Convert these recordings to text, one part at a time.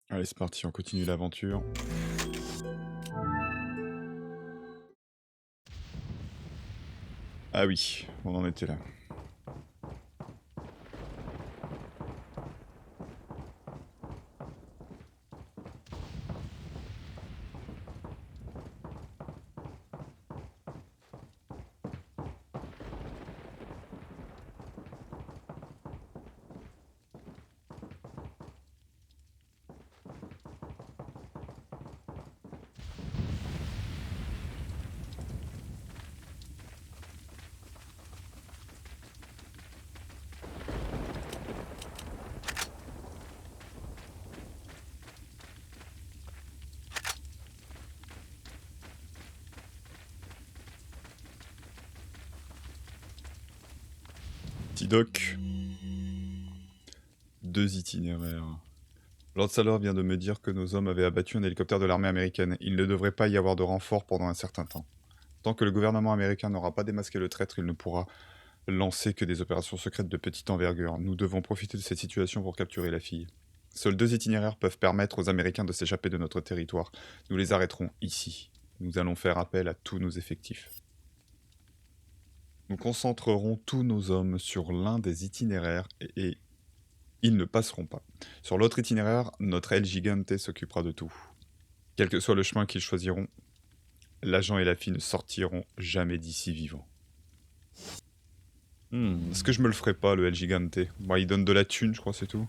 Allez, c'est parti, on continue l'aventure. Ah oui, on en était là. Petit doc. 2 itinéraires. Lord Saller vient de me dire que nos hommes avaient abattu un hélicoptère de l'armée américaine. Il ne devrait pas y avoir de renfort pendant un certain temps. Tant que le gouvernement américain n'aura pas démasqué le traître, il ne pourra lancer que des opérations secrètes de petite envergure. Nous devons profiter de cette situation pour capturer la fille. Seuls 2 itinéraires peuvent permettre aux Américains de s'échapper de notre territoire. Nous les arrêterons ici. Nous allons faire appel à tous nos effectifs. Nous concentrerons tous nos hommes sur l'un des itinéraires et ils ne passeront pas. Sur l'autre itinéraire, notre El Gigante s'occupera de tout. Quel que soit le chemin qu'ils choisiront, l'agent et la fille ne sortiront jamais d'ici vivants. Est-ce que je me le ferai pas, le El Gigante? Bon, il donne de la thune, je crois, c'est tout.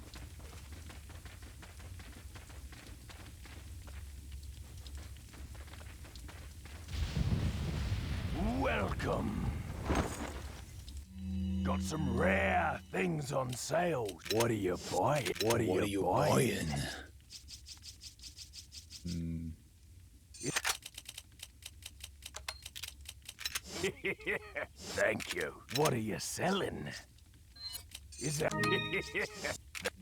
Welcome. Got some rare things on sale. What are you buying? What are you buying? Hmm. Thank you. What are you selling? Is that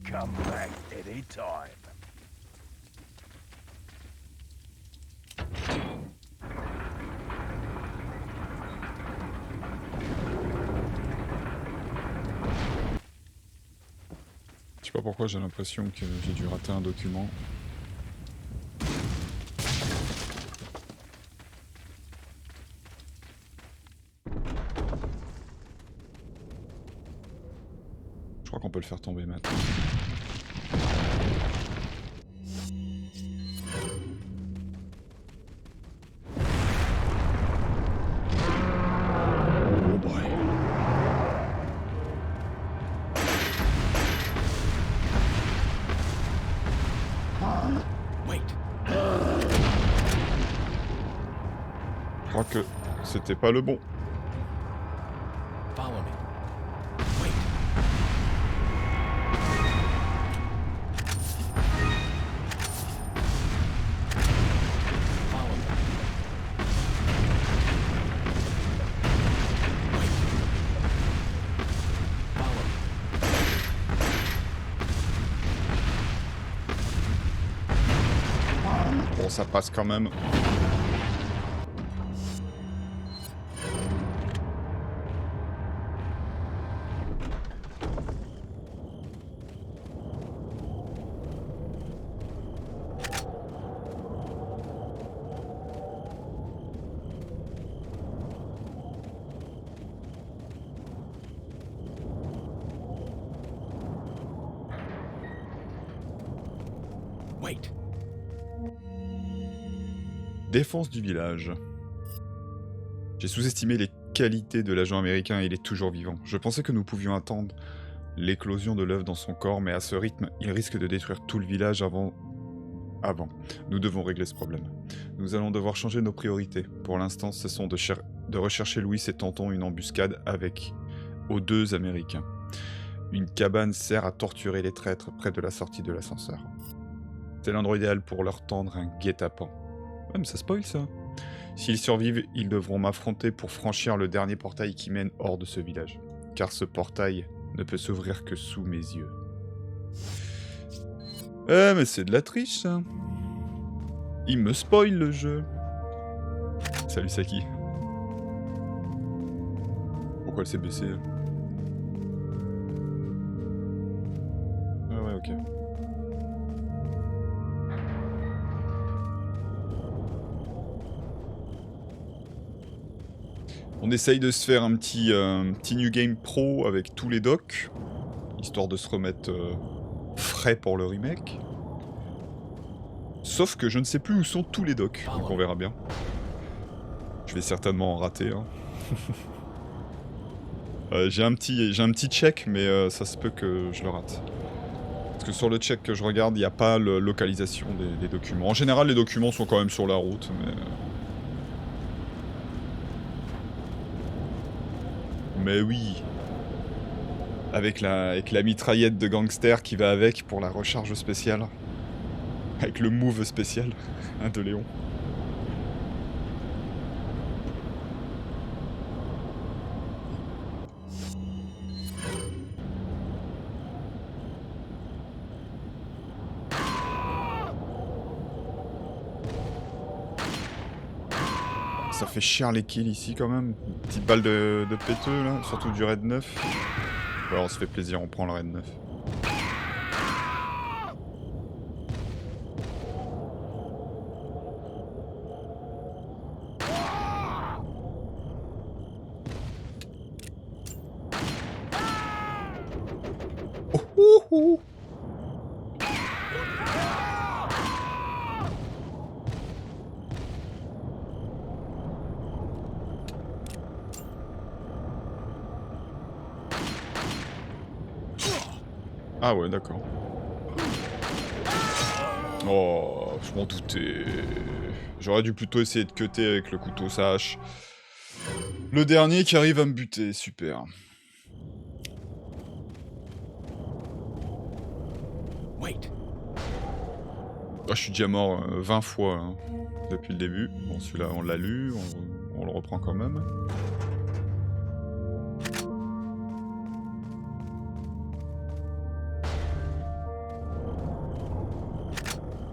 come back anytime. Je sais pas pourquoi j'ai l'impression que j'ai dû rater un document. Je crois qu'on peut le faire tomber maintenant. Oh boy. Wait. Je crois que c'était pas le bon. Follow me. Wait. Follow me. Wait. Follow me. Bon, ça passe quand même. Wait. Défense du village. J'ai sous-estimé les qualités de l'agent américain et il est toujours vivant. Je pensais que nous pouvions attendre l'éclosion de l'œuf dans son corps, mais à ce rythme, il risque de détruire tout le village avant. Nous devons régler ce problème. Nous allons devoir changer nos priorités. Pour l'instant, cessons de rechercher Louis et tentons une embuscade avec aux 2 Américains. Une cabane sert à torturer les traîtres près de la sortie de l'ascenseur. C'est l'endroit idéal pour leur tendre un guet-apens. Ouais, mais ça spoil ça. S'ils survivent, ils devront m'affronter pour franchir le dernier portail qui mène hors de ce village. Car ce portail ne peut s'ouvrir que sous mes yeux. Mais c'est de la triche, ça. Il me spoil le jeu. Salut Saki. Pourquoi elle s'est baissée? Ah ouais, ok. On essaye de se faire un petit New Game Pro avec tous les docs, histoire de se remettre frais pour le remake. Sauf que je ne sais plus où sont tous les docs, donc on verra bien. Je vais certainement en rater. Hein. J'ai un petit check, mais ça se peut que je le rate. Parce que sur le check que je regarde, il n'y a pas la localisation des documents. En général, les documents sont quand même sur la route, mais oui. Avec la mitraillette de gangster qui va avec pour la recharge spéciale. Avec le move spécial hein, de Léon. Ça fait cher les kills ici quand même. Petite balle de péteux là, surtout du raid 9. Ouais, on se fait plaisir, on prend le raid 9. Oh. Ah ouais, d'accord. Oh, je m'en doutais. J'aurais dû plutôt essayer de cutter avec le couteau hache. Le dernier qui arrive à me buter, super. Wait. Oh, je suis déjà mort 20 fois hein, depuis le début. Bon, celui-là, on l'a lu, on le reprend quand même.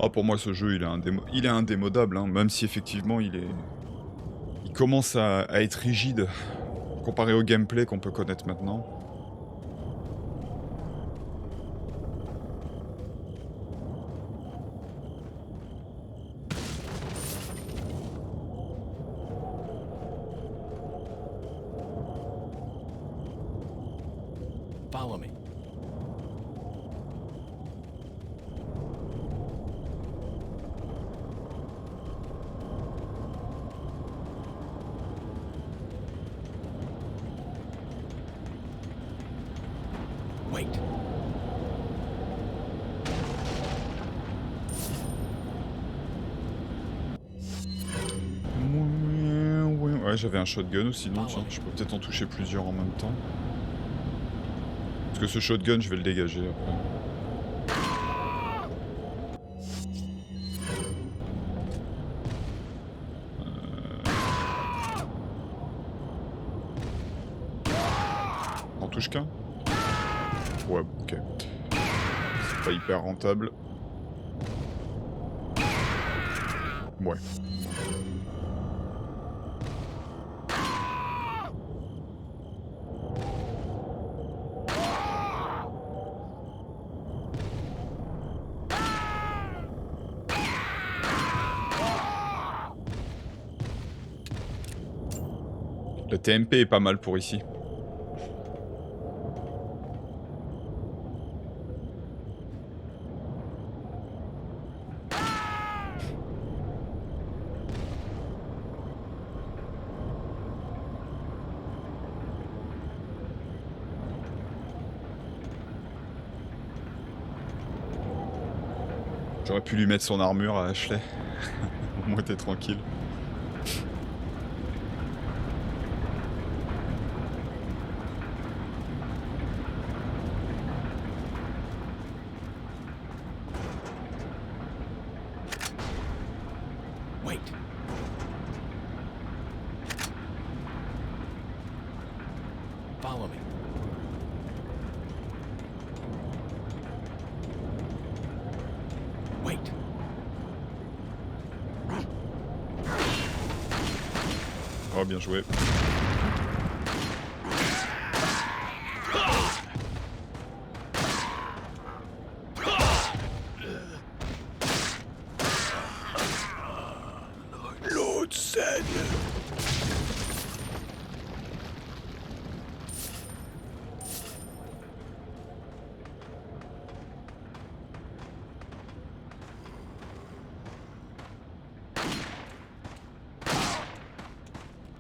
Ah, pour moi, ce jeu, il est indémodable, hein, même si effectivement, il commence à être rigide comparé au gameplay qu'on peut connaître maintenant. Follow me. Wait. Ouais, j'avais un shotgun aussi, non tiens, je peux peut-être en toucher plusieurs en même temps. Parce que ce shotgun, je vais le dégager après. On touche qu'un? Ouais, ok. C'est pas hyper rentable. Ouais. Le TMP est pas mal pour ici. J'aurais pu lui mettre son armure à Ashley. Au moins t'es tranquille. Wait. Follow me. Wait. Oh, bien joué. Lord Seigneur.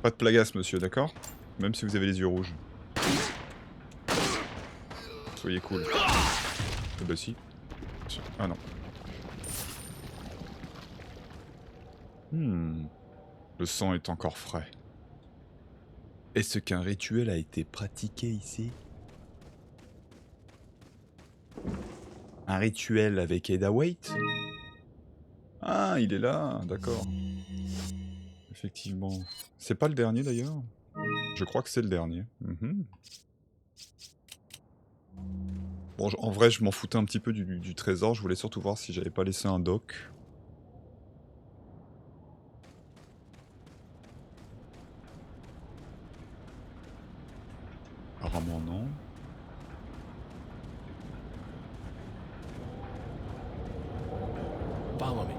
Pas de plagas, monsieur, d'accord? Même si vous avez les yeux rouges. Soyez cool. Eh bah si. Ah non. Le sang est encore frais. Est-ce qu'un rituel a été pratiqué ici? Un rituel avec Ada Waite? Ah, il est là, d'accord. Effectivement. C'est pas le dernier d'ailleurs? Je crois que c'est le dernier. Bon, en vrai, je m'en foutais un petit peu du trésor. Je voulais surtout voir si j'avais pas laissé un doc. Apparemment non. Follow me.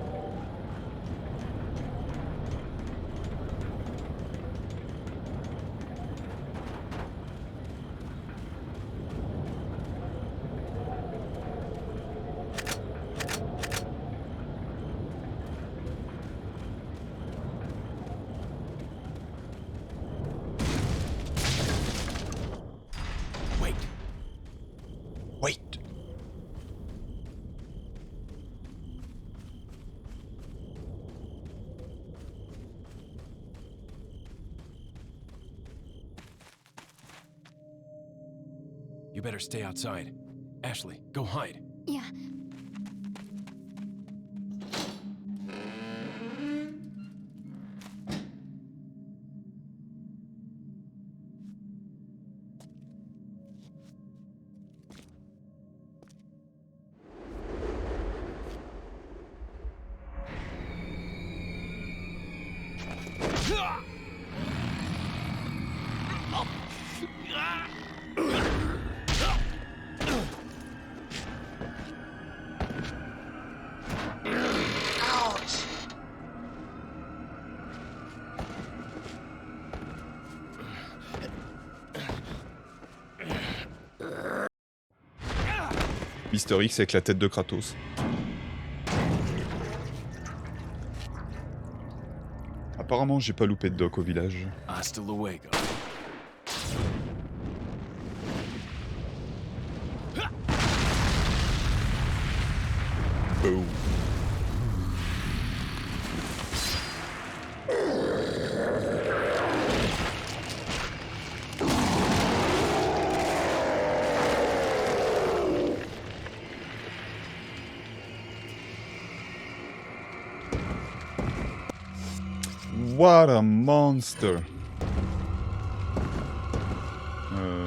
Wait. Wait. You better stay outside. Ashley, go hide. Yeah. Mister X avec la tête de Kratos. Apparemment, j'ai pas loupé de doc au village. Hasta luego. Oh. What a monster! Il va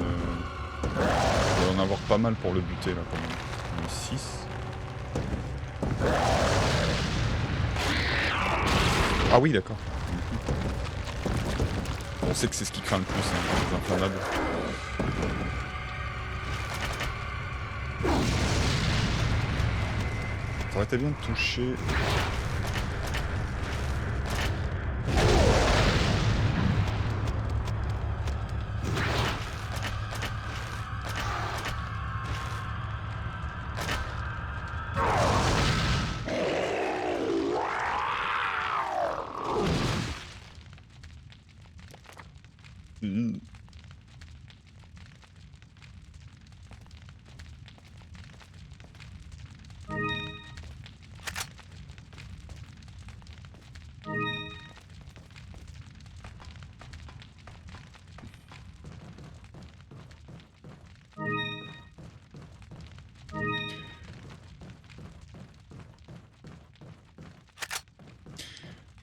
en avoir pas mal pour le buter là quand même. On est 6. Ah oui, d'accord. On sait que c'est ce qui craint le plus, hein, les inflammables. Ça aurait été bien de toucher.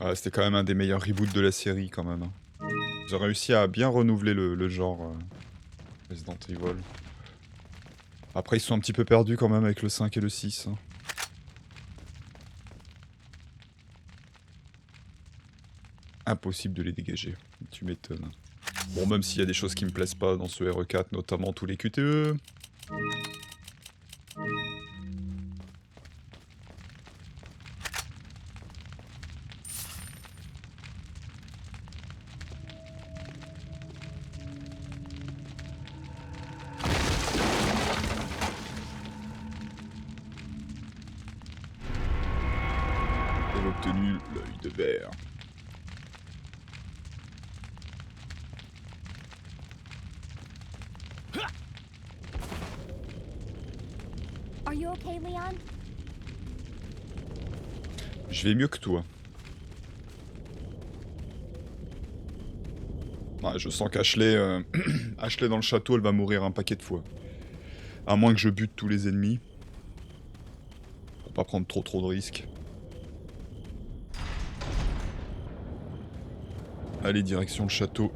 Ah, c'était quand même un des meilleurs reboots de la série quand même. Ils ont réussi à bien renouveler le genre Resident Evil. Après ils sont un petit peu perdus quand même avec le 5 et le 6. Hein. Impossible de les dégager, tu m'étonnes. Bon, même s'il y a des choses qui me plaisent pas dans ce RE4, notamment tous les QTE. J'ai obtenu l'œil de verre. Are you okay, Leon? Je vais mieux que toi. Ouais, je sens qu'Ashley Ashley dans le château, elle va mourir un paquet de fois. À moins que je bute tous les ennemis. Pour pas prendre trop de risques. Allez, direction le château.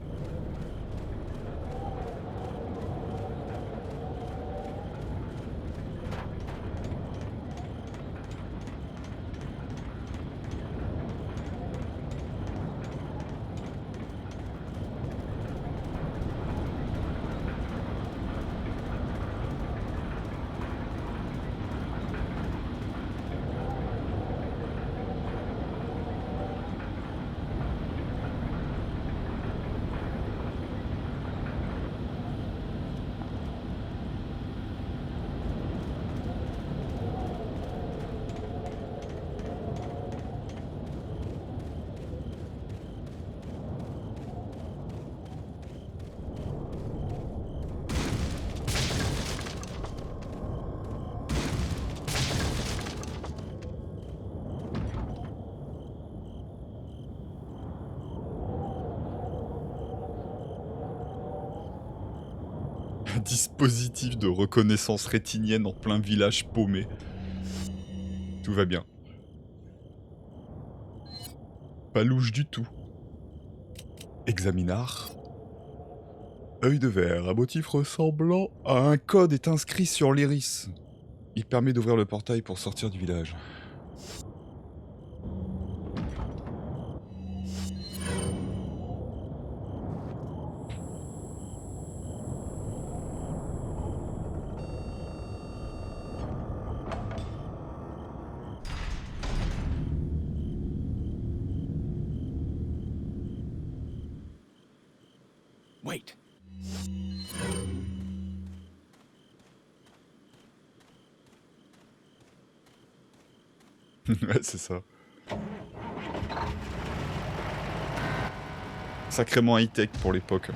Dispositif de reconnaissance rétinienne en plein village paumé. Tout va bien. Pas louche du tout. Examinar. Œil de verre, un motif ressemblant à un code est inscrit sur l'iris. Il permet d'ouvrir le portail pour sortir du village. Wait. Ouais, c'est ça. Sacrément high-tech pour l'époque.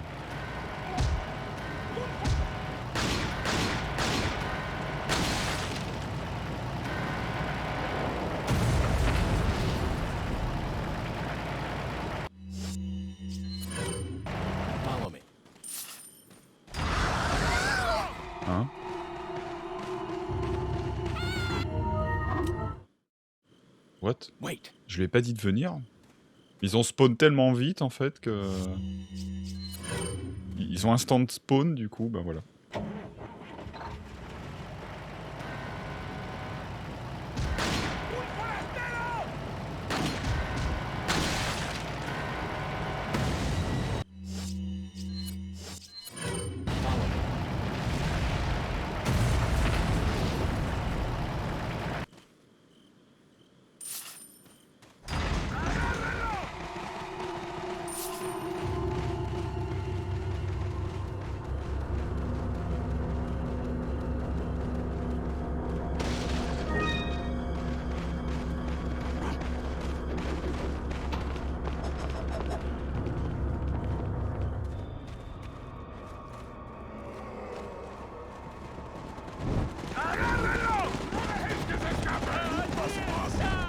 Follow me. Hein? What? Wait. Je lui ai pas dit de venir? Ils ont spawn tellement vite en fait que... Ils ont instant spawn du coup, bah voilà.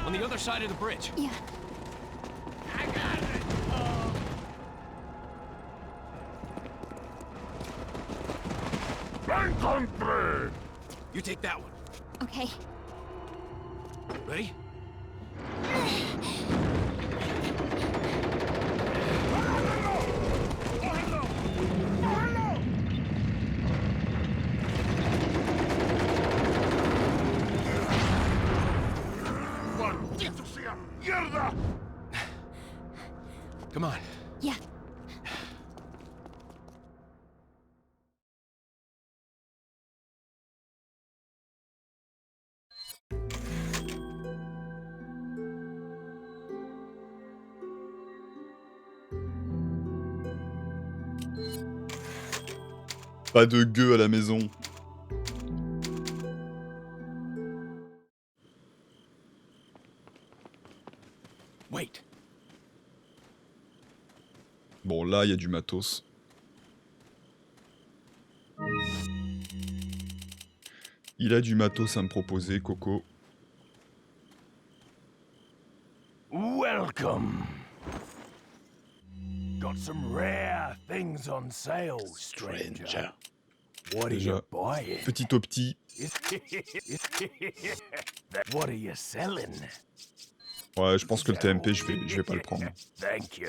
On the other side of the bridge. Yeah. I got it. Encontré! You take that one. Okay. Ready? ¡Maldito sea! ¡Mierda! Come on. Yeah. Pas de gueux à la maison. Wait. Bon, là, il y a du matos. Il a du matos à me proposer, Coco. Welcome. Got some rare things on sale, stranger. What are you Déjà, buying? petit au petit. What are you selling? Ouais, je pense que le TMP, je vais pas le prendre. Thank you.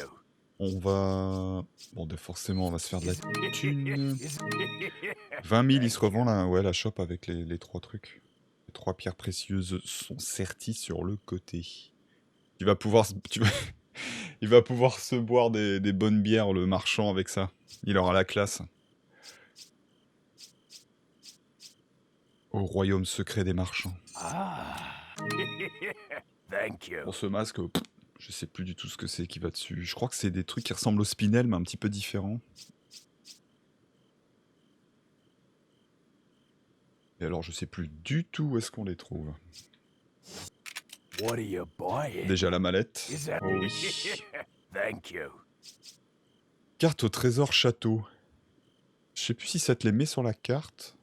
On va... Bon, forcément, on va se faire de la thune. 20 000, il se revend là, ouais, la shop avec les 3 trucs. Les 3 pierres précieuses sont serties sur le côté. Tu vas pouvoir... Il va pouvoir se boire des bonnes bières, le marchand, avec ça. Il aura la classe. Au royaume secret des marchands. Ah. Thank you. Pour ce masque, je sais plus du tout ce que c'est qui va dessus. Je crois que c'est des trucs qui ressemblent au Spinel, mais un petit peu différents. Et alors, je sais plus du tout où est-ce qu'on les trouve. What are you buying? Déjà la mallette. Is that... Oh oui. Thank you. Carte au trésor château. Je sais plus si ça te les met sur la carte.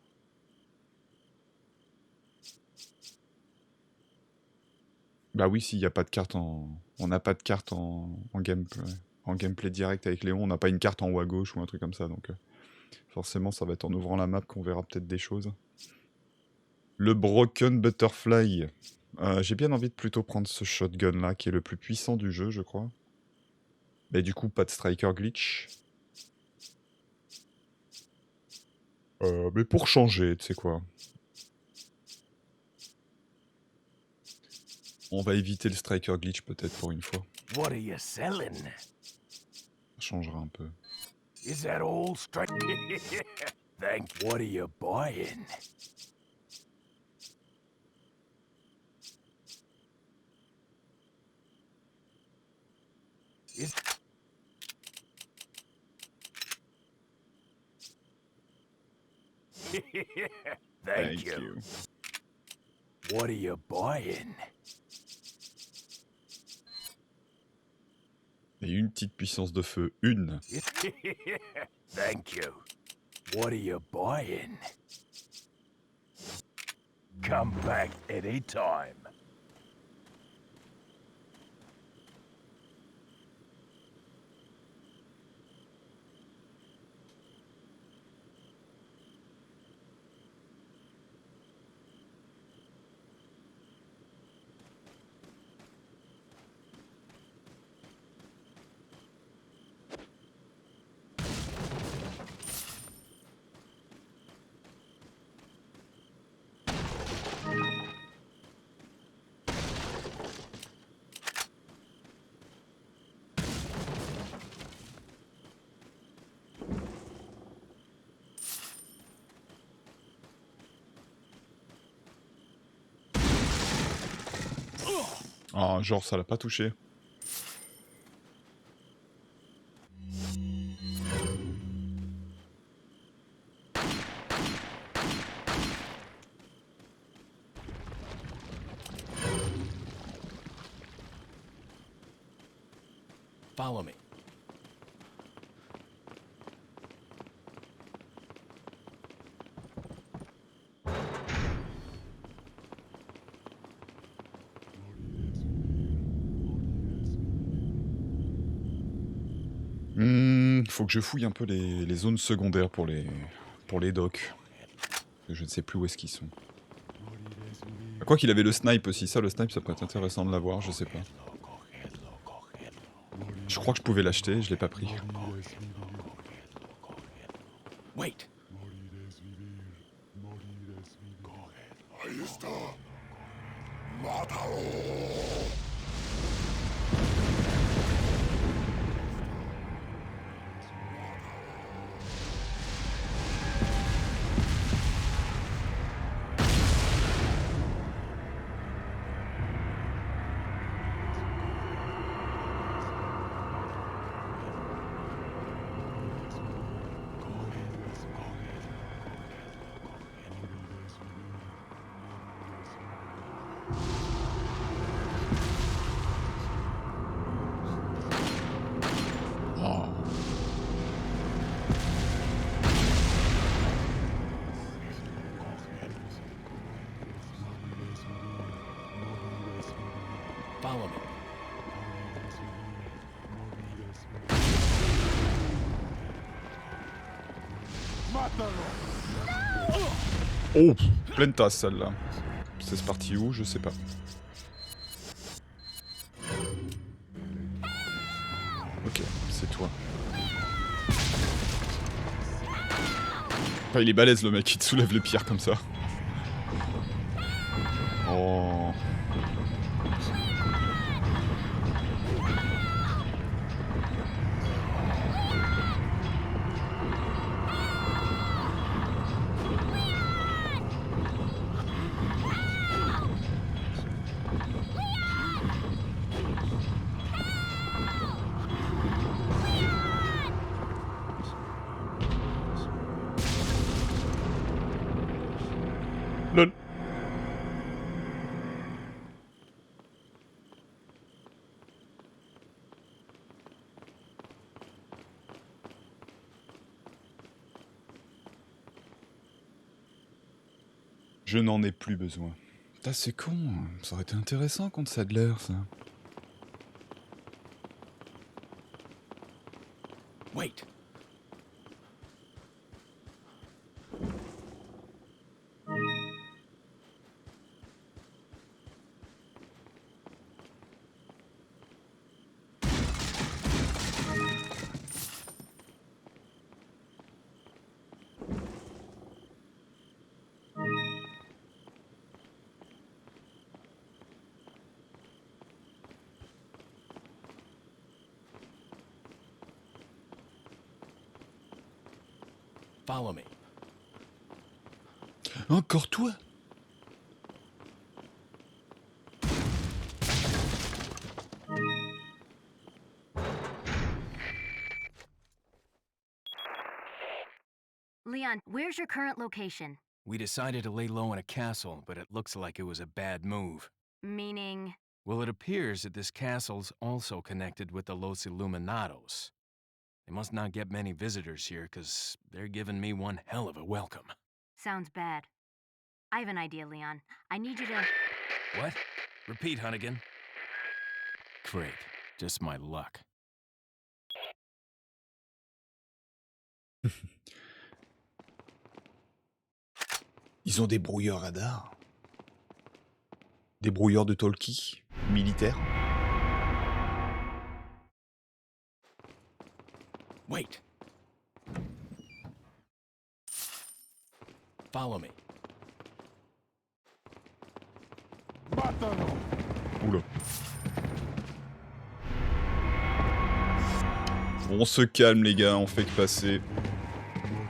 Bah oui, s'il n'y a pas de carte en... On n'a pas de carte en gameplay direct avec Léon. On n'a pas une carte en haut à gauche ou un truc comme ça. Donc forcément, ça va être en ouvrant la map qu'on verra peut-être des choses. Le Broken Butterfly. J'ai bien envie de plutôt prendre ce shotgun là, qui est le plus puissant du jeu, je crois. Mais du coup, pas de striker glitch. Mais pour changer, tu sais quoi. On va éviter le striker glitch peut-être pour une fois. What are you selling? Ça changera un peu. Is that all straight? Thank. What are you buying? Is... Thank you. What are you buying? Et une petite puissance de feu. Une. Thank you. What are you buying? Come back anytime. Ah, genre ça l'a pas touché. Follow me. Faut que je fouille un peu les zones secondaires pour les docks. Je ne sais plus où est-ce qu'ils sont. Quoi qu'il avait le snipe aussi, ça le snipe ça peut être intéressant de l'avoir, je sais pas. Je crois que je pouvais l'acheter, je l'ai pas pris. Wait. Ahí está. Mátalo. Follow me. Oh, pleine tasse celle-là. C'est parti où? Je sais pas. Ok, c'est toi. Enfin, il est balèze le mec, il te soulève les pierres comme ça. Oh. Lol. Je n'en ai plus besoin. Putain, c'est con. Ça aurait été intéressant contre Sadler, ça. Wait. Follow me. Encore toi? Leon, where's your current location? We decided to lay low in a castle, but it looks like it was a bad move. Meaning... Well, it appears that this castle's also connected with the Los Illuminados. They must not get many visitors here, because they're giving me one hell of a welcome. Sounds bad. I have an idea, Leon. I need you to... What? Repeat, Hunnigan. Great. Just my luck. Ils ont des brouilleurs radars. Des brouilleurs de talkie militaires. Wait. Follow me. Oula. On se calme les gars, on fait que passer.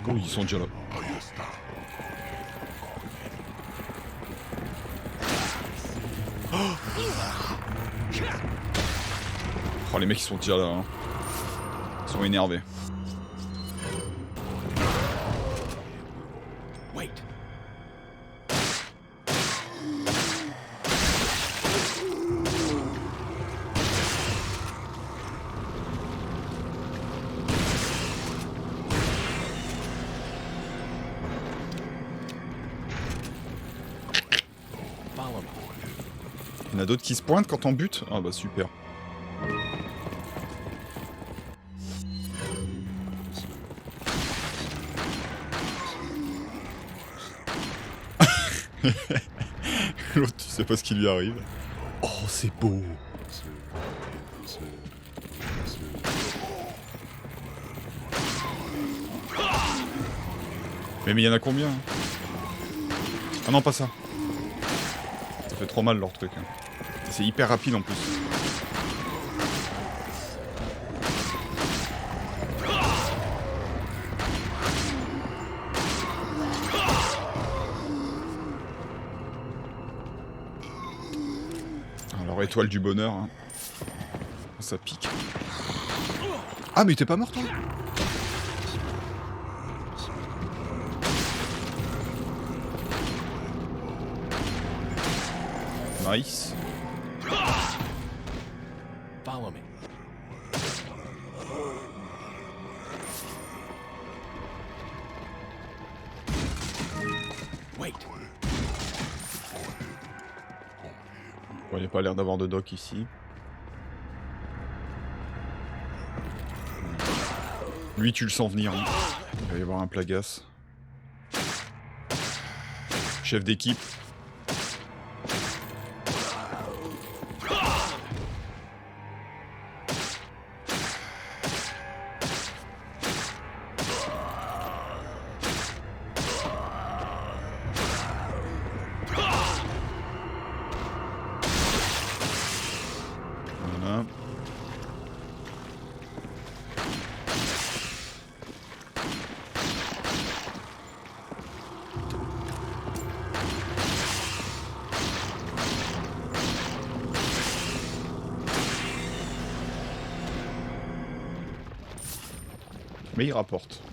Oh, ils sont déjà là. Oh, les mecs ils sont déjà là. Hein. Ils sont énervés. Wait. Follow me. Il y en a d'autres qui se pointent quand on bute? Ah bah super. L'autre, tu sais pas ce qui lui arrive. Oh, c'est beau. Mais il y en a combien? Ah non, pas ça. Ça fait trop mal leur truc. Hein. C'est hyper rapide en plus. Alors, étoile du bonheur. Hein. Ça pique. Ah, mais t'es pas mort toi? Nice. Follow me. Wait. Bon, il n'y a pas l'air d'avoir de doc ici. Lui, tu le sens venir. Hein. Il va y avoir un Plagas. Chef d'équipe. Voilà. Mais il rapporte.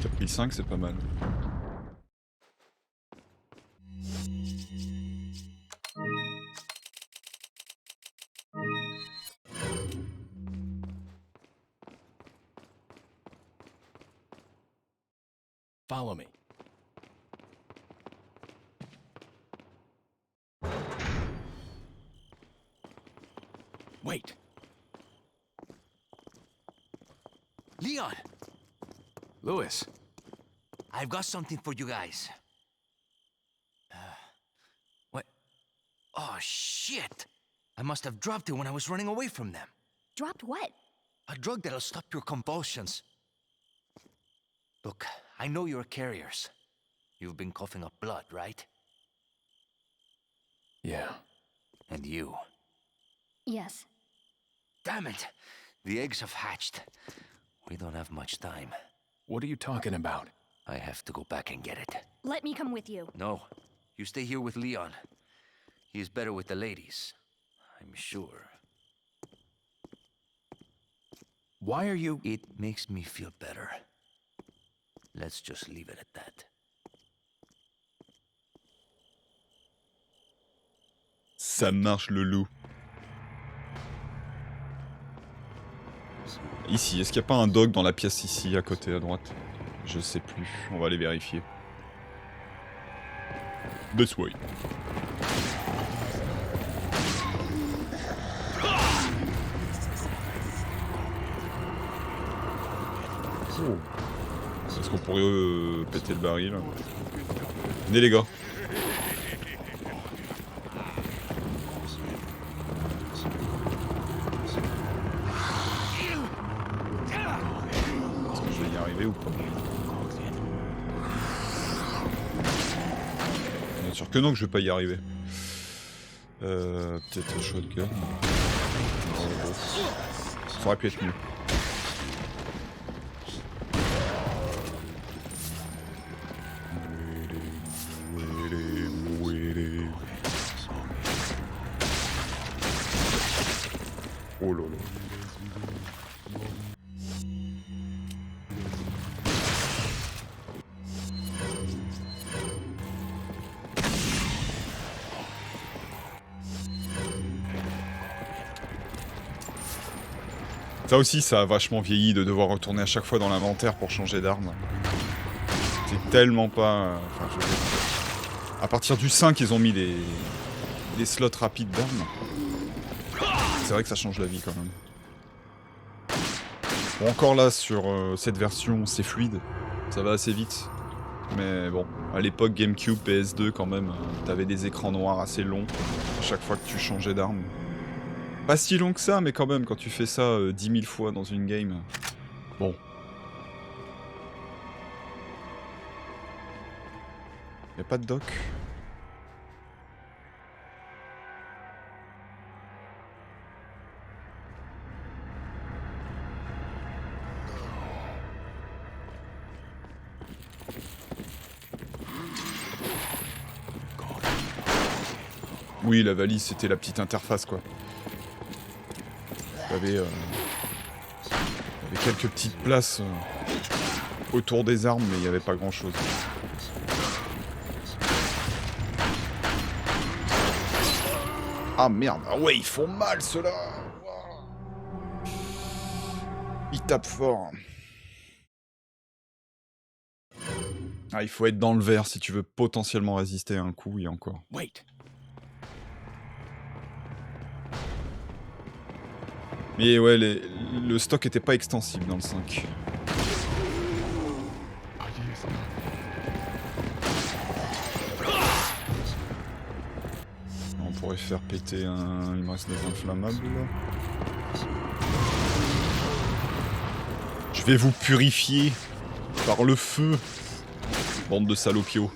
4005, c'est pas mal. Follow me. Wait. Leon, Louis. I've got something for you guys. What? Oh, shit! I must have dropped it when I was running away from them. Dropped what? A drug that'll stop your convulsions. Look, I know you're carriers. You've been coughing up blood, right? Yeah. And you. Yes. Damn it! The eggs have hatched. We don't have much time. What are you talking about? I have to go back and get it. Let me come with you. No, you stay here with Leon. He's better with the ladies, I'm sure. Why are you... It makes me feel better. Let's just leave it at that. Ça marche le loup. Ici, est-ce qu'il n'y a pas un dog dans la pièce ici, à côté, à droite? Je sais plus, on va aller vérifier. This way. Oh. Est-ce qu'on pourrait péter le baril? Venez les gars. Est-ce que je vais y arriver ou pas? Bien sûr que non, que je vais pas y arriver. Peut-être un shotgun. Ça aurait pu être mieux. Oh là là. Ça aussi, ça a vachement vieilli de devoir retourner à chaque fois dans l'inventaire pour changer d'arme. C'est tellement pas... Enfin, je veux dire... À partir du 5, ils ont mis des slots rapides d'armes. C'est vrai que ça change la vie quand même. Bon, encore là, sur cette version, c'est fluide. Ça va assez vite. Mais bon, à l'époque GameCube, PS2 quand même, t'avais des écrans noirs assez longs à chaque fois que tu changeais d'arme. Pas si long que ça, mais quand même, quand tu fais ça 10 000 fois dans une game... Bon. Y'a pas de doc. Oui, la valise, c'était la petite interface, quoi. Il y avait quelques petites places autour des armes, mais il n'y avait pas grand-chose. Ah merde, ah ouais, ils font mal, ceux-là. Ils tapent fort. Ah, il faut être dans le vert si tu veux potentiellement résister à un coup, et encore. Wait. Mais ouais, le stock était pas extensible dans le 5. Allí está. On pourrait faire péter un... Il me reste des inflammables, là. Je vais vous purifier par le feu, bande de salopios.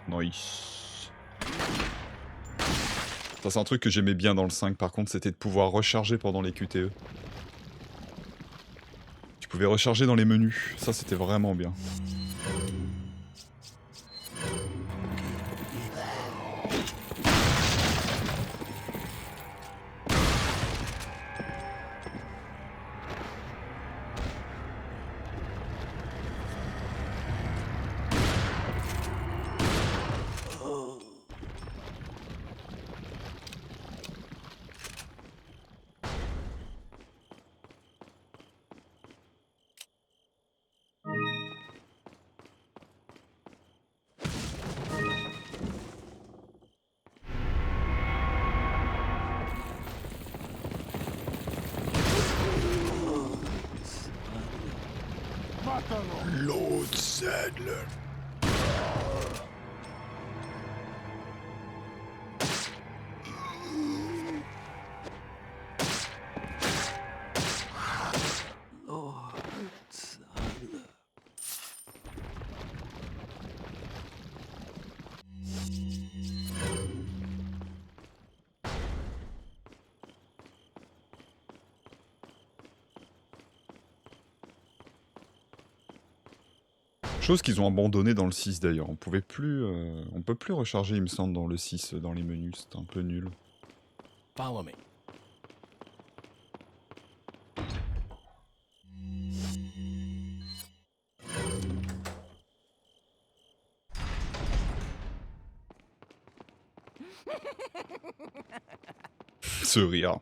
Nice. Ça, c'est un truc que j'aimais bien dans le 5, par contre, c'était de pouvoir recharger pendant les QTE. Tu pouvais recharger dans les menus, ça c'était vraiment bien. Lord Sadler. Chose qu'ils ont abandonné dans le 6 d'ailleurs. On peut plus recharger, il me semble, dans le 6, dans les menus. C'est un peu nul. Follow me. Ce rire.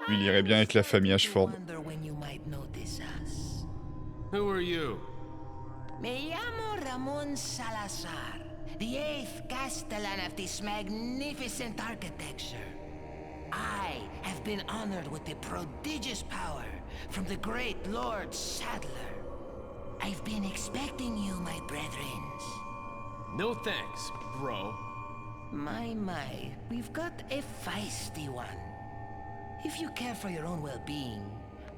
Lui, il irait bien avec la famille Ashford. Wonder when you might notice us. Who are you? Me llamo Ramon Salazar, the 8th Castellan of this magnificent architecture. I have been honored with the prodigious power from the great Lord Sadler. I've been expecting you, my brethrens. No thanks, bro. My, we've got a feisty one. If you care for your own well-being,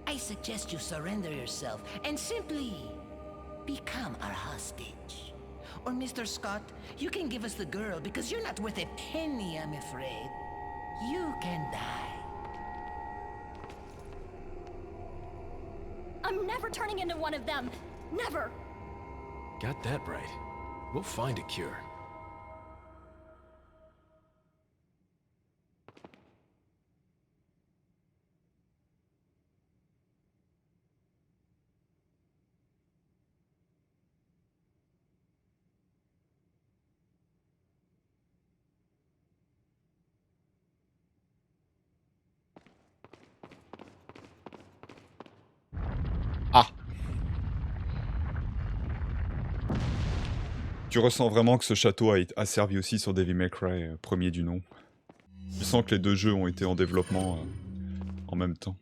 I suggest you surrender yourself and simply become our hostage. Or Mr. Scott, you can give us the girl because you're not worth a penny, I'm afraid. You can die. I'm never turning into one of them. Never. Got that right. We'll find a cure. Ah. Tu ressens vraiment que ce château a servi aussi sur Devil May Cry, premier du nom. Tu sens que les deux jeux ont été en développement en même temps.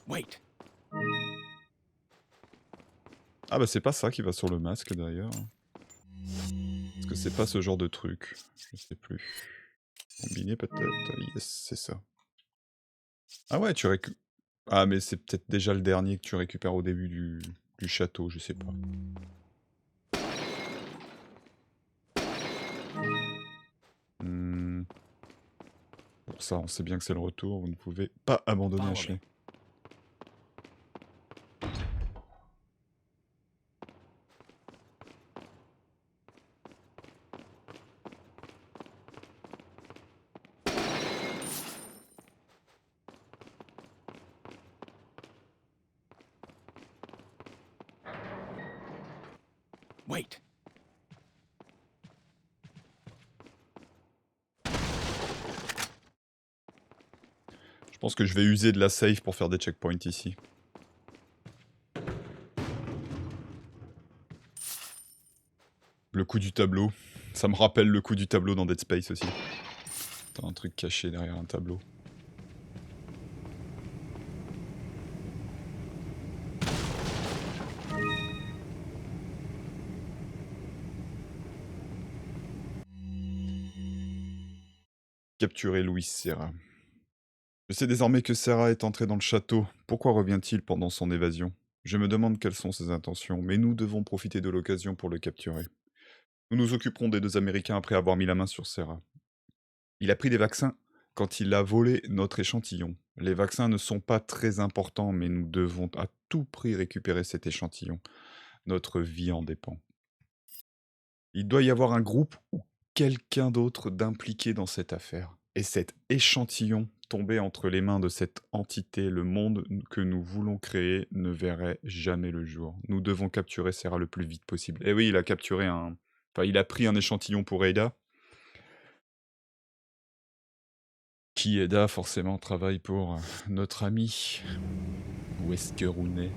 Wait. Ah bah c'est pas ça qui va sur le masque d'ailleurs. Est-ce que c'est pas ce genre de truc? Je sais plus. Combiné peut-être? Yes, c'est ça. Ah ouais, tu récupères... Ah mais c'est peut-être déjà le dernier que tu récupères au début du château, je sais pas. Ça, on sait bien que c'est le retour, vous ne pouvez pas abandonner Ashley. Wait. Je pense que je vais user de la save pour faire des checkpoints ici. Le coup du tableau. Ça me rappelle le coup du tableau dans Dead Space aussi. T'as un truc caché derrière un tableau. Capturer Louis Serra. Je sais désormais que Serra est entré dans le château. Pourquoi revient-il pendant son évasion? Je me demande quelles sont ses intentions, mais nous devons profiter de l'occasion pour le capturer. Nous nous occuperons des 2 Américains après avoir mis la main sur Serra. Il a pris des vaccins quand il a volé notre échantillon. Les vaccins ne sont pas très importants, mais nous devons à tout prix récupérer cet échantillon. Notre vie en dépend. Il doit y avoir un groupe ou quelqu'un d'autre d'impliqué dans cette affaire. Et cet échantillon tombé entre les mains de cette entité, le monde que nous voulons créer ne verrait jamais le jour. Nous devons capturer Serra le plus vite possible. Et oui, il a capturé un... Enfin, il a pris un échantillon pour Ada. Qui Ada, forcément, travaille pour notre ami Wesker Rooney.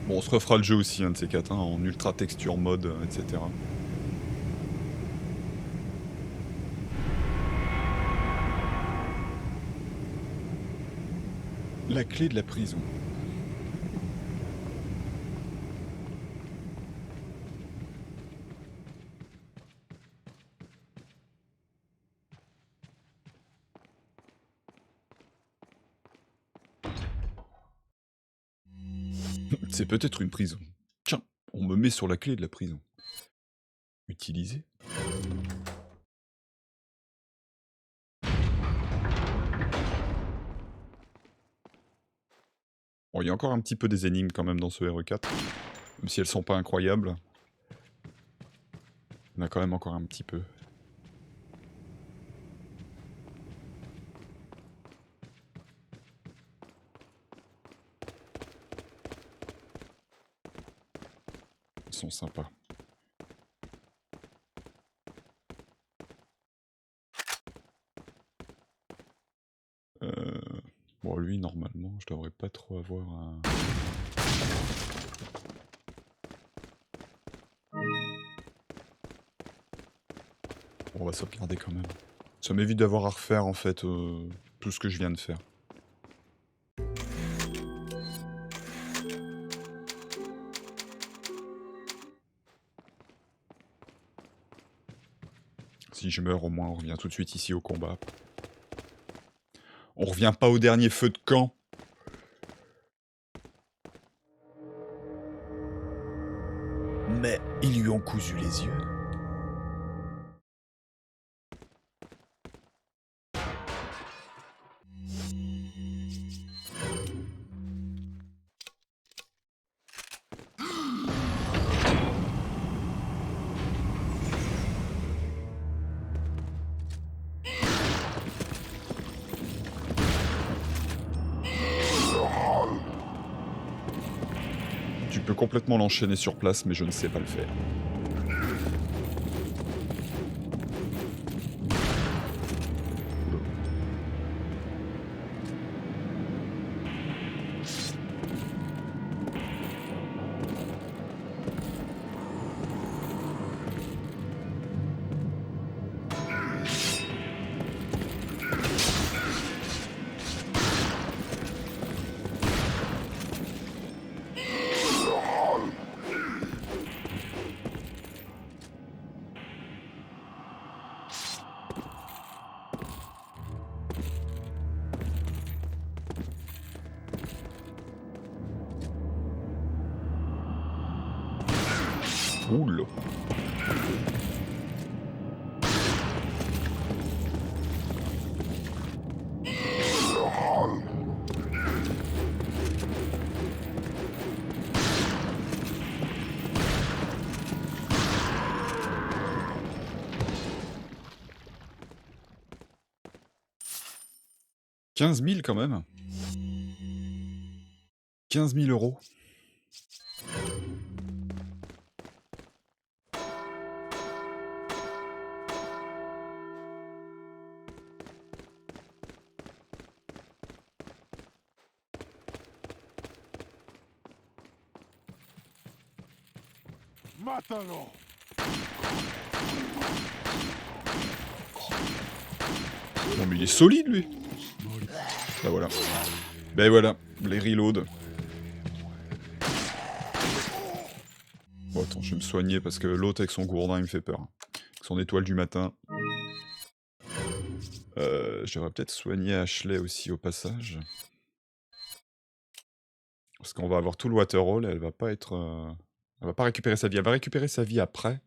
Bon, on se refera le jeu aussi, un de ces quatre, hein, en ultra texture mode, etc. La clé de la prison. C'est peut-être une prison. Tiens, on me met sur la clé de la prison. Utiliser. Bon, il y a encore un petit peu des énigmes quand même dans ce RE4. Même si elles sont pas incroyables. Il y en a quand même encore un petit peu. Ils sont sympas. Bon, lui, normalement, je devrais pas trop avoir un... Bon, on va sauvegarder quand même. Ça m'évite d'avoir à refaire, en fait, tout ce que je viens de faire. Si je meurs, au moins, on revient tout de suite ici au combat. On revient pas au dernier feu de camp. Mais ils lui ont cousu les yeux. Tu peux complètement l'enchaîner sur place, mais je ne sais pas le faire. Oula. « 15 000 quand même. 15 000 €. Mátalo. Non mais il est solide lui. Bah voilà. Ben voilà, les reloads. Bon attends, je vais me soigner parce que l'autre avec son gourdin il me fait peur. Avec son étoile du matin. Je devrais peut-être soigner Ashley aussi au passage. Parce qu'on va avoir tout le waterhole et elle va pas être... Elle va pas récupérer sa vie. Elle va récupérer sa vie après.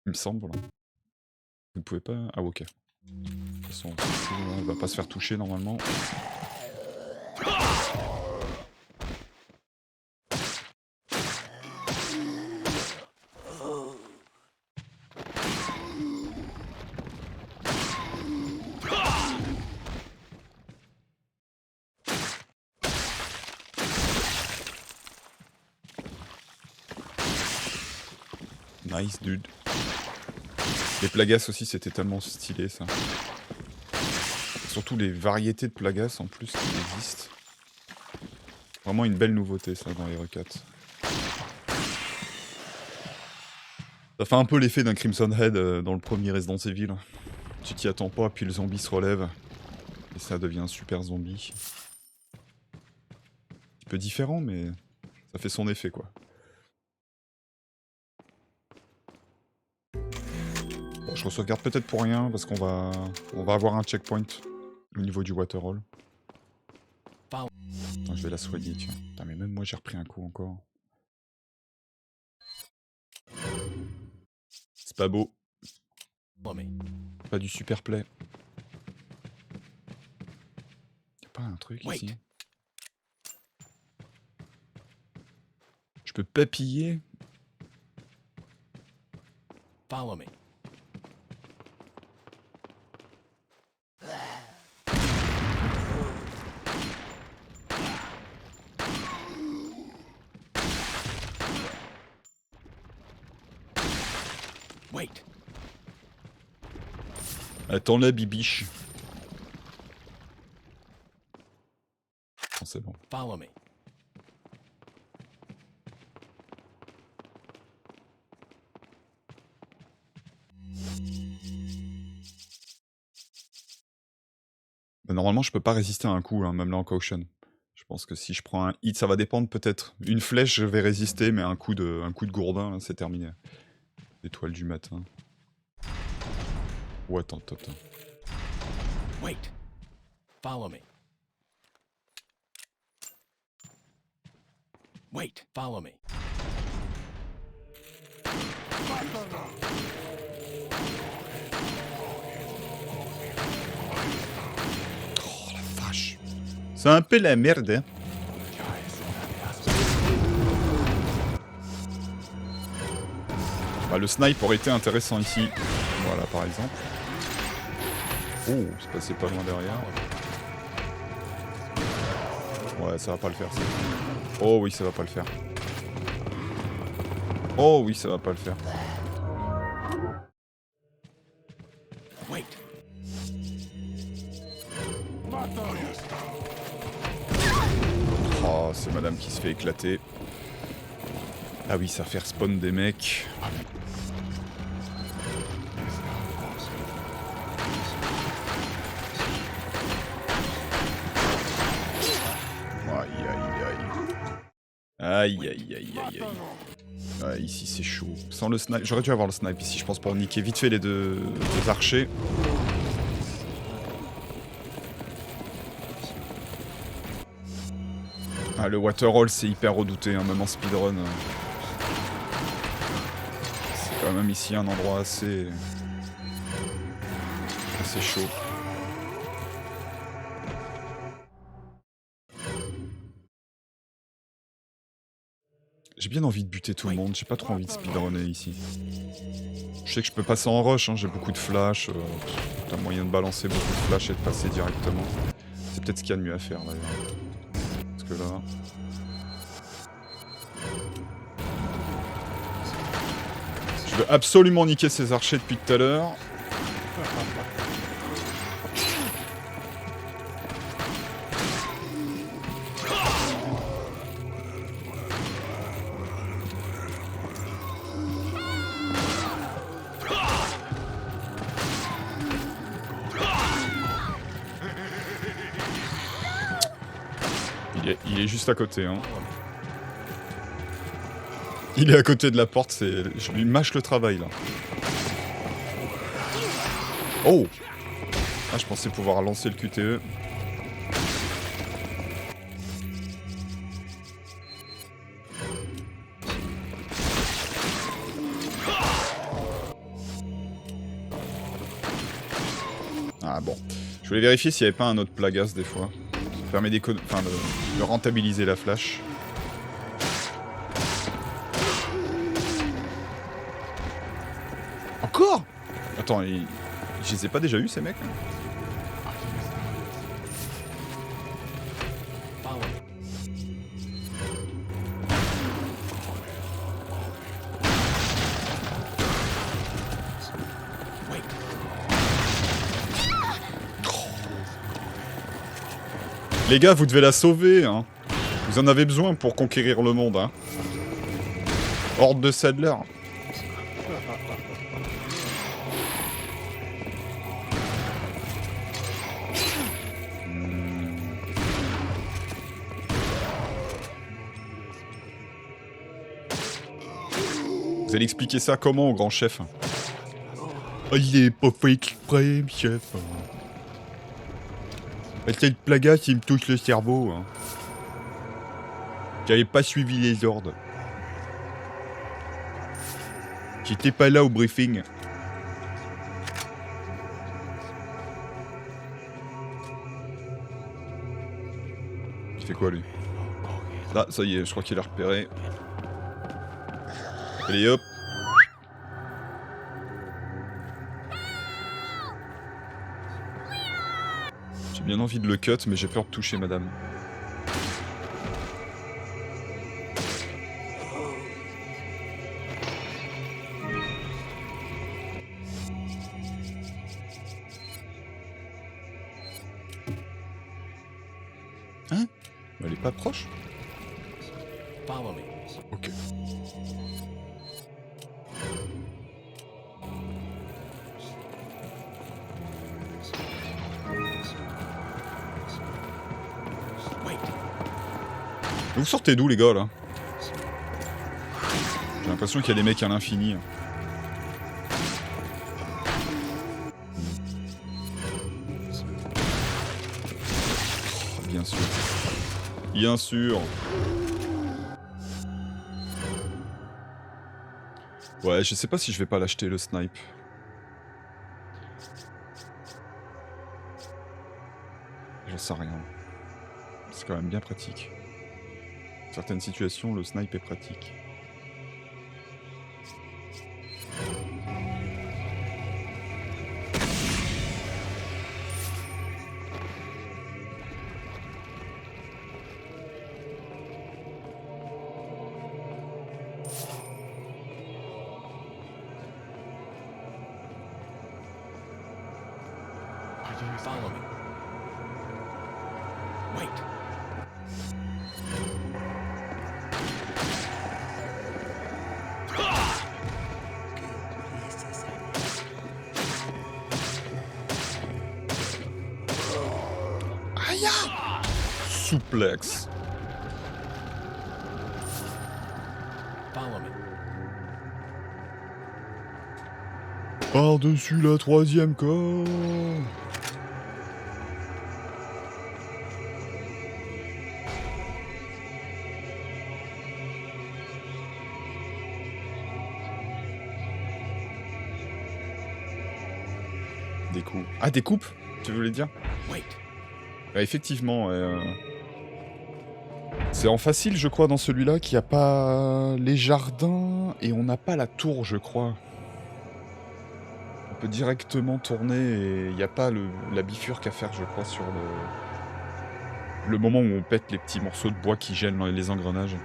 Il me semble. Vous ne pouvez pas... Ah ok. De toute façon, elle va pas se faire toucher normalement. Nice dude. Les plagas aussi c'était tellement stylé ça. Surtout les variétés de plagas en plus qui existent. Vraiment une belle nouveauté ça dans les requêtes. Ça fait un peu l'effet d'un Crimson Head dans le premier Resident Evil. Tu t'y attends pas puis le zombie se relève. Et ça devient un super zombie. Un petit peu différent mais ça fait son effet quoi. Bon, je sauvegarde peut-être pour rien parce qu'on va avoir un checkpoint au niveau du waterhole. Attends, je vais la soigner tiens. Putain, mais même moi j'ai repris un coup encore. C'est pas beau. Pas du super play. Y'a pas un truc ici? Je peux papiller? Follow me. Wait. Attends la bibiche. Oh, c'est bon. Follow me. Bah, normalement, je peux pas résister à un coup, hein, même là en caution. Je pense que si je prends un hit, ça va dépendre peut-être. Une flèche, je vais résister, mais un coup de gourdin, là, c'est terminé. Étoile du matin. Oh, attends. Wait. Follow me. Wait. Follow me. Oh la vache. C'est un peu la merde, hein. Bah, le snipe aurait été intéressant ici. Voilà, par exemple. Oh, c'est passé pas loin derrière. Ouais, ça va pas le faire, ça. Oh oui, ça va pas le faire. Oh oui, ça va pas le faire. Wait. Oh, c'est madame qui se fait éclater. Ah oui, ça va faire spawn des mecs. Aïe. Ouais, ici c'est chaud. Sans le snipe, j'aurais dû avoir le snipe ici, je pense, pour niquer vite fait les deux archers. Ah, le waterhole c'est hyper redouté, hein, même en speedrun. Quand même ici un endroit assez chaud. J'ai bien envie de buter tout le monde, j'ai pas trop envie de speedrunner ici. Je sais que je peux passer en rush, hein, j'ai beaucoup de flash, t'as moyen de balancer beaucoup de flash et de passer directement. C'est peut-être ce qu'il y a de mieux à faire d'ailleurs. Parce que là... Je veux absolument niquer ces archers depuis tout à l'heure. Il est juste à côté, hein. Il est à côté de la porte, c'est... Je lui mâche le travail, là. Oh! Ah, je pensais pouvoir lancer le QTE. Ah bon. Je voulais vérifier s'il n'y avait pas un autre Plagas, des fois. Ça permet de rentabiliser la flash. Encore? Attends, je les ai pas déjà eu ces mecs? Les gars, vous devez la sauver, hein. Vous en avez besoin pour conquérir le monde, hein. Horde de Sadler. Vous allez expliquer ça comment au grand chef? Oh, il est pas fait exprès, chef. C'est le Plagas qui me touche le cerveau. Hein. J'avais pas suivi les ordres. J'étais pas là au briefing. Il fait quoi lui? Ah, ça y est, je crois qu'il a repéré. Allez hop. J'ai bien envie de le cut, mais j'ai peur de toucher madame. Hein? Elle est pas proche? Follow me. Ok. Vous sortez d'où les gars là? J'ai l'impression qu'il y a des mecs à l'infini. Oh, bien sûr. Bien sûr. Ouais, je sais pas si je vais pas l'acheter le snipe. J'en sais rien. C'est quand même bien pratique. Dans certaines situations, le snipe est pratique. Follow me. Wait. Aïe! Souplex. Follow me. Par-dessus la troisième corde. Découpe. Ah, découpe, tu voulais dire? Wait. Effectivement, c'est en facile, je crois, dans celui-là, qu'il n'y a pas les jardins et on n'a pas la tour, je crois. On peut directement tourner et il n'y a pas la bifurque à faire, je crois, sur le moment où on pète les petits morceaux de bois qui gênent les engrenages.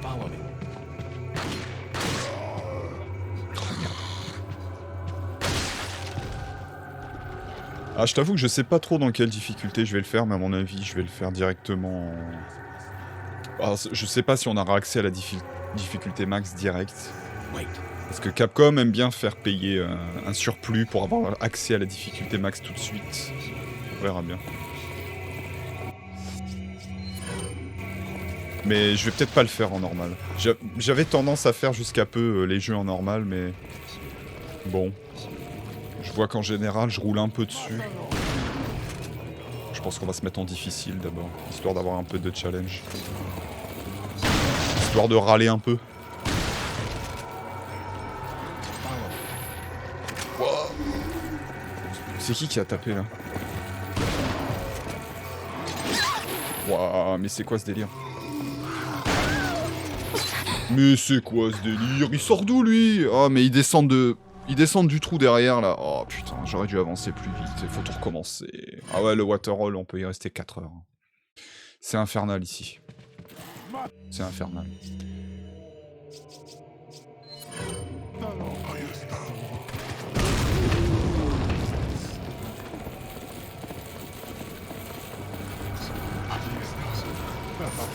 Follow me. Ah, je t'avoue que je sais pas trop dans quelle difficulté je vais le faire, mais à mon avis, je vais le faire directement en... Alors, je sais pas si on aura accès à la difficulté max direct. Wait. Parce que Capcom aime bien faire payer un surplus pour avoir accès à la difficulté max tout de suite. On verra bien. Mais je vais peut-être pas le faire en normal. J'avais tendance à faire jusqu'à peu les jeux en normal, mais... Bon. Je vois qu'en général, je roule un peu dessus. Je pense qu'on va se mettre en difficile d'abord, histoire d'avoir un peu de challenge. Histoire de râler un peu. Wow. C'est qui a tapé là? Waouh, mais c'est quoi ce délire? Mais c'est quoi ce délire? Il sort d'où lui? Oh, mais ils descendent du trou derrière là. Oh putain, j'aurais dû avancer plus vite. Il faut tout recommencer. Ah ouais, le waterhole, on peut y rester 4 heures. C'est infernal ici. C'est infernal.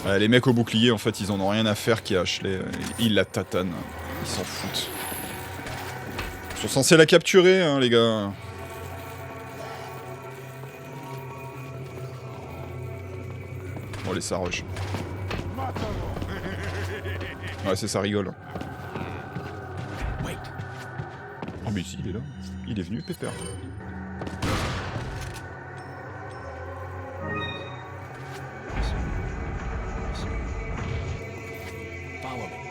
Ouais, les mecs au bouclier, en fait, ils en ont rien à faire qui a Ashley. Ils la tatanent. Ils s'en foutent. Ils sont censés la capturer, hein, les gars. Bon, allez, ça rush. Ouais, c'est ça rigole. Wait. Oh, mais il est là. Il est venu, Pépère. Follow me.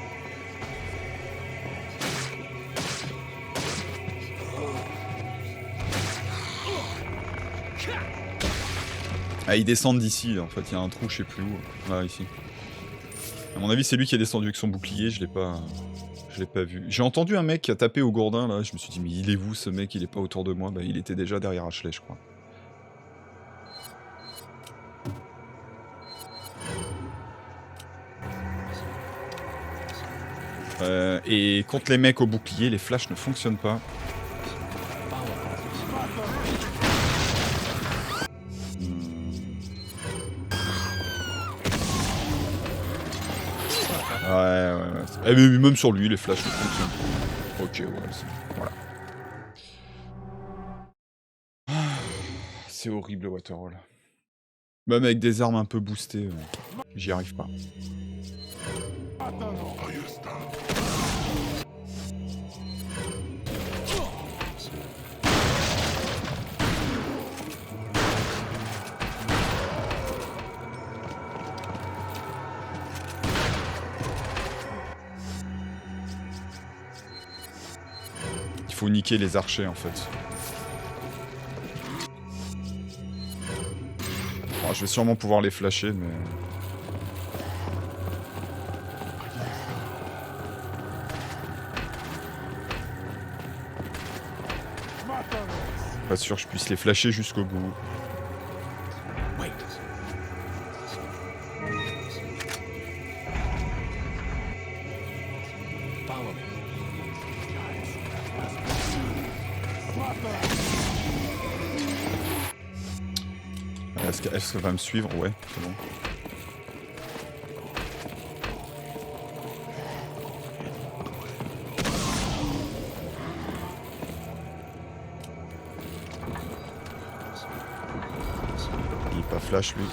Ah, ils descendent d'ici, en fait. Il y a un trou, je sais plus où. Là, ici. À mon avis, c'est lui qui est descendu avec son bouclier. Je l'ai pas vu. J'ai entendu un mec qui a tapé au gourdin, là. Je me suis dit, mais il est où, ce mec? Il est pas autour de moi. Bah, il était déjà derrière Ashley, je crois. Et contre les mecs au bouclier, les flashs ne fonctionnent pas. Ouais. Eh, mais même sur lui, les flashs ne fonctionnent pas. Ok, ouais, voilà. C'est horrible, le waterhole. Même avec des armes un peu boostées, j'y arrive pas. Il faut niquer les archers, en fait. Bon, je vais sûrement pouvoir les flasher, mais... Pas sûr que je puisse les flasher jusqu'au bout. Wait. Follow me. Est-ce qu'elle va me suivre? Ouais, c'est bon. Il est pas flash, lui.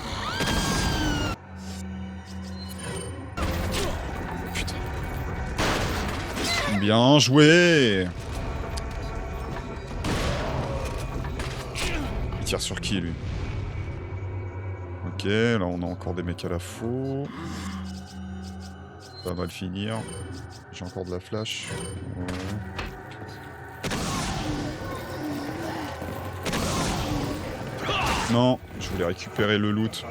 Putain. Bien joué! Il tire sur qui, lui? Ok, là on a encore des mecs à la faux. Ça va mal finir. J'ai encore de la flash. Ouais. Non, je voulais récupérer le loot.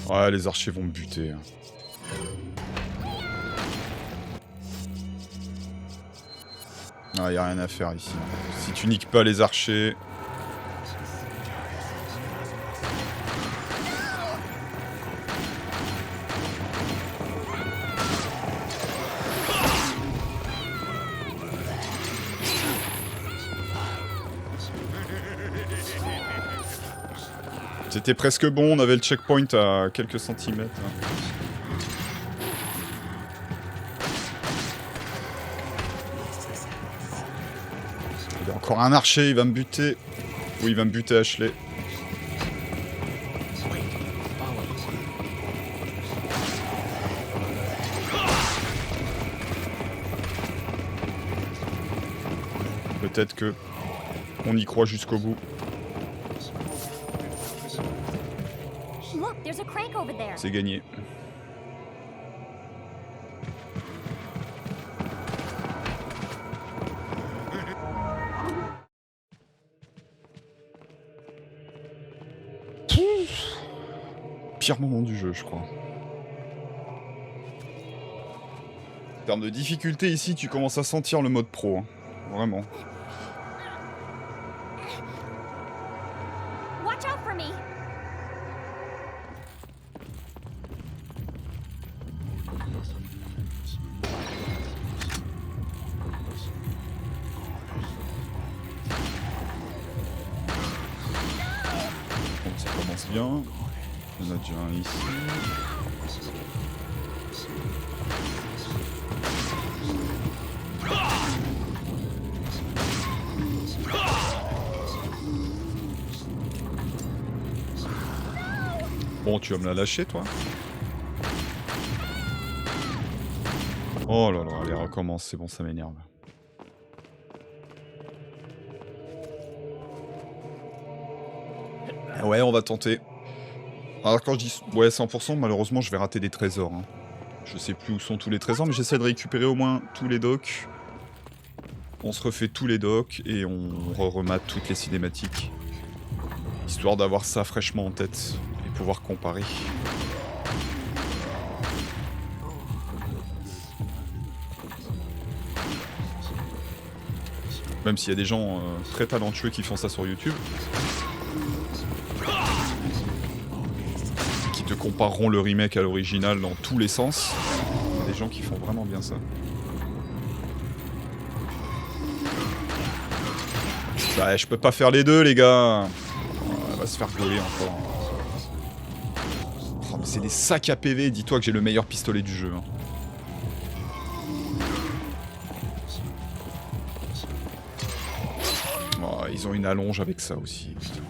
Ouais, les archers vont me buter. Ah, y a rien à faire ici. Si tu niques pas les archers... C'était presque bon, on avait le checkpoint à quelques centimètres. Il y a encore un archer, il va me buter. Oui, il va me buter Ashley. Peut-être que on y croit jusqu'au bout. Look, there's a crank over there. C'est gagné. Pire moment du jeu, je crois. En termes de difficulté, ici, tu commences à sentir le mode pro. Hein. Vraiment. Watch out for me. Bon, ça commence bien. Il y en a déjà un ici. Bon, tu vas me la lâcher, toi? Oh là là, allez, recommence, c'est bon, ça m'énerve. Ouais, on va tenter. Alors quand je dis ouais 100%, malheureusement je vais rater des trésors. Hein. Je sais plus où sont tous les trésors, mais j'essaie de récupérer au moins tous les docks. On se refait tous les docks et on remate toutes les cinématiques. Histoire d'avoir ça fraîchement en tête et pouvoir comparer. Même s'il y a des gens très talentueux qui font ça sur YouTube. Qui te compareront le remake à l'original dans tous les sens. Il y a des gens qui font vraiment bien ça. Bah, je peux pas faire les deux, les gars. Elle va se faire gauler encore. Oh, mais c'est des sacs à PV. Dis-toi que j'ai le meilleur pistolet du jeu. Hein. Oh, ils ont une allonge avec ça aussi. Putain.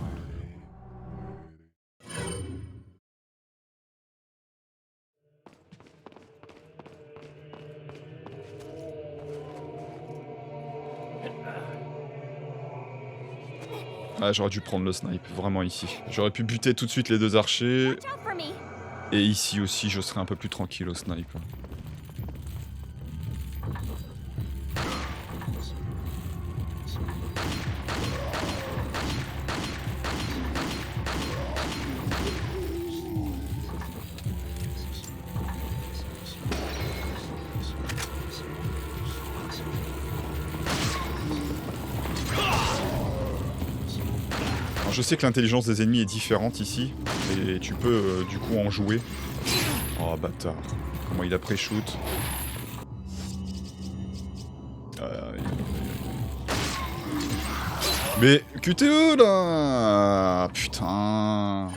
Ah, j'aurais dû prendre le snipe, vraiment ici. J'aurais pu buter tout de suite les deux archers. Watch out for me. Et ici aussi, je serais un peu plus tranquille au snipe. Alors, je sais que l'intelligence des ennemis est différente ici, et tu peux du coup en jouer. Oh bâtard, comment il a pré-shoot. Mais QTE là. Putain.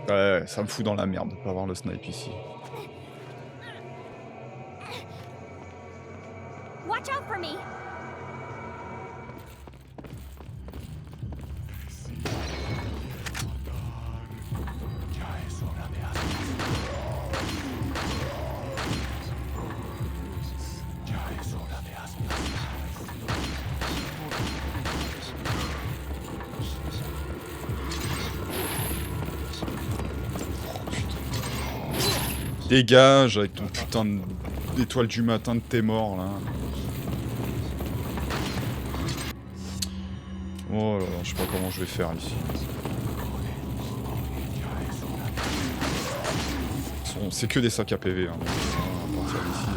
Ouais, ça me fout dans la merde de pas avoir le snipe ici. Watch out for me! Dégage avec ton putain d'étoile du matin de tes morts là. Oh là là, je sais pas comment je vais faire ici. C'est que des sacs à PV. Hein, donc, à partir d'ici.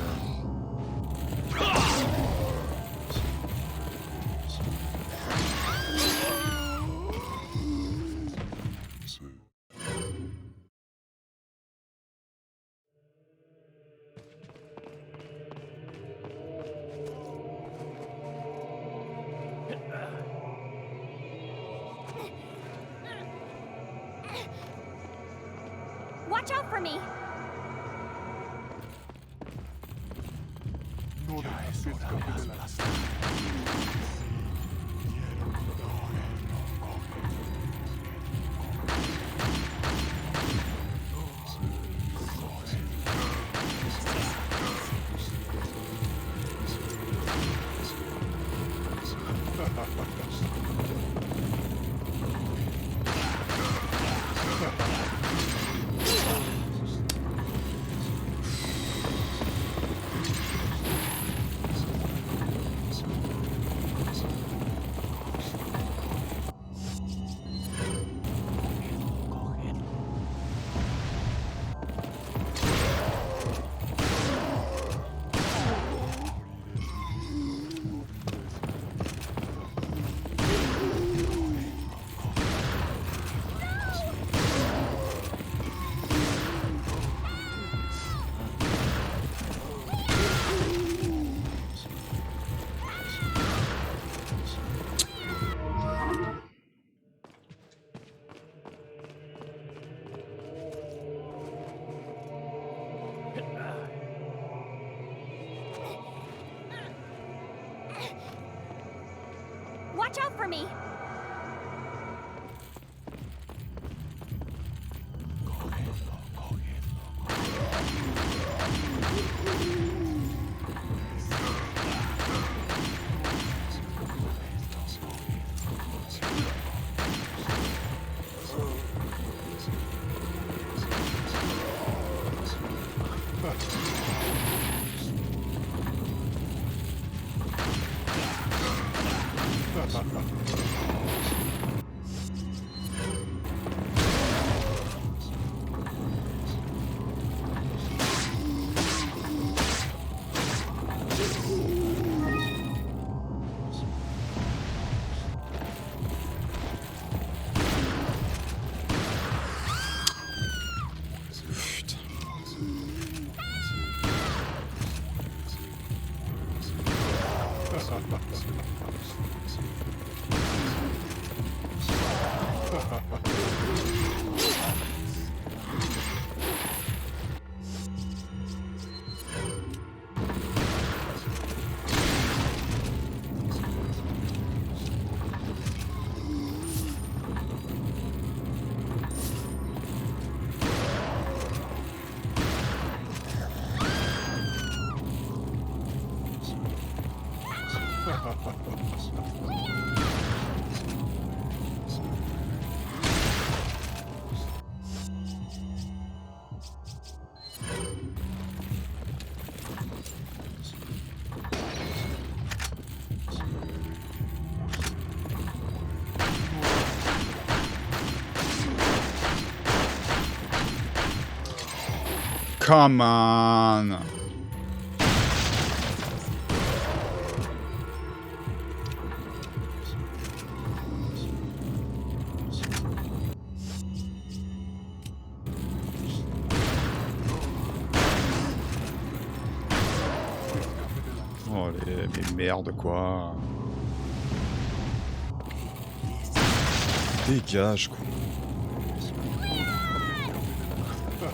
Watch out for me! Watch out for me! Come on! Oh les merdes quoi. Dégage quoi.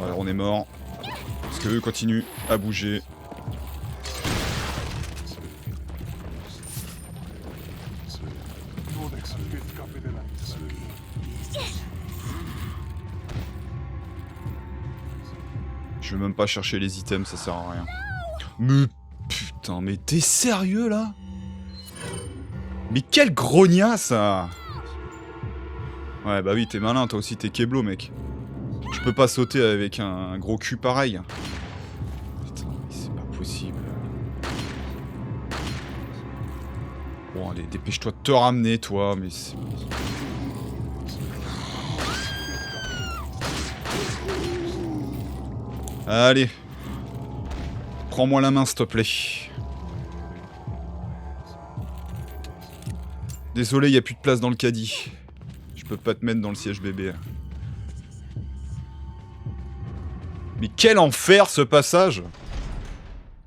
Alors on est mort. Parce qu'eux continuent à bouger. Je vais même pas chercher les items, ça sert à rien. Mais putain, mais t'es sérieux là? Mais quel grogna ça! Ouais, bah oui, t'es malin, toi aussi, t'es Keblo, mec. Je peux pas sauter avec un gros cul pareil. Putain, mais c'est pas possible. Bon, allez, dépêche-toi de te ramener, toi, mais c'est... Allez. Prends-moi la main, s'il te plaît. Désolé, y a plus de place dans le caddie. Je peux pas te mettre dans le siège bébé. Mais quel enfer ce passage!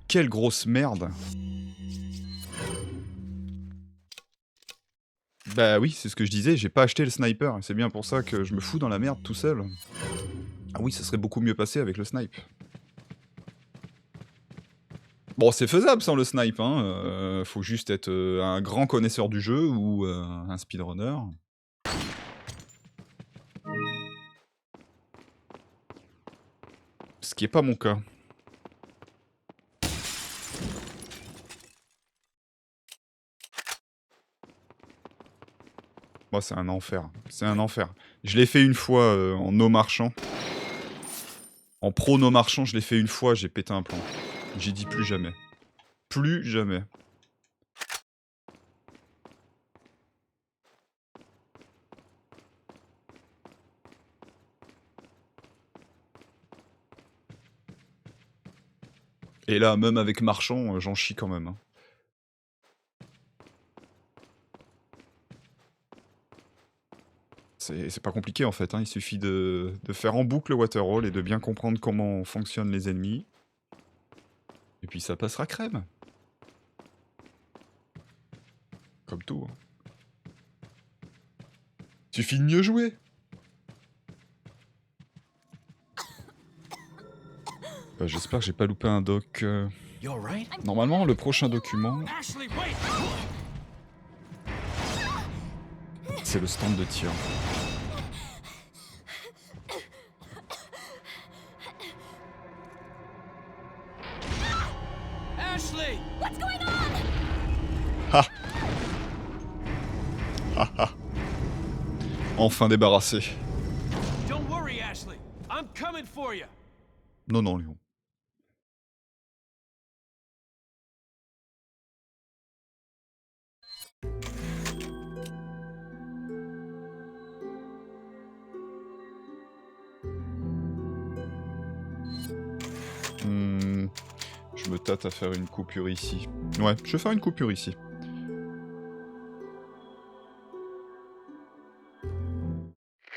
Quelle grosse merde! Bah oui, c'est ce que je disais, j'ai pas acheté le sniper. C'est bien pour ça que je me fous dans la merde tout seul. Ah oui, ça serait beaucoup mieux passé avec le snipe. Bon, c'est faisable sans le snipe, hein. Faut juste être un grand connaisseur du jeu ou un speedrunner. Ce qui est pas mon cas. Moi, c'est un enfer. C'est un enfer. Je l'ai fait une fois en no marchand. En pro no marchand, je l'ai fait une fois, j'ai pété un plomb. J'ai dit plus jamais. Plus jamais. Et là, même avec marchand, j'en chie quand même. Hein. C'est pas compliqué en fait, hein. Il suffit de faire en boucle le waterhole et de bien comprendre comment fonctionnent les ennemis. Et puis ça passera crème. Comme tout. Hein. Suffit de mieux jouer. Bah, j'espère que j'ai pas loupé un doc. You alright? Normalement, le prochain document, Ashley, wait! c'est le stand de tir. Ashley! What's going on? Ha! Ha ha! Enfin débarrassé. Don't worry, Ashley. I'm coming for you. Non, non, Léon. Je me tâte à faire une coupure ici. Ouais, je vais faire une coupure ici.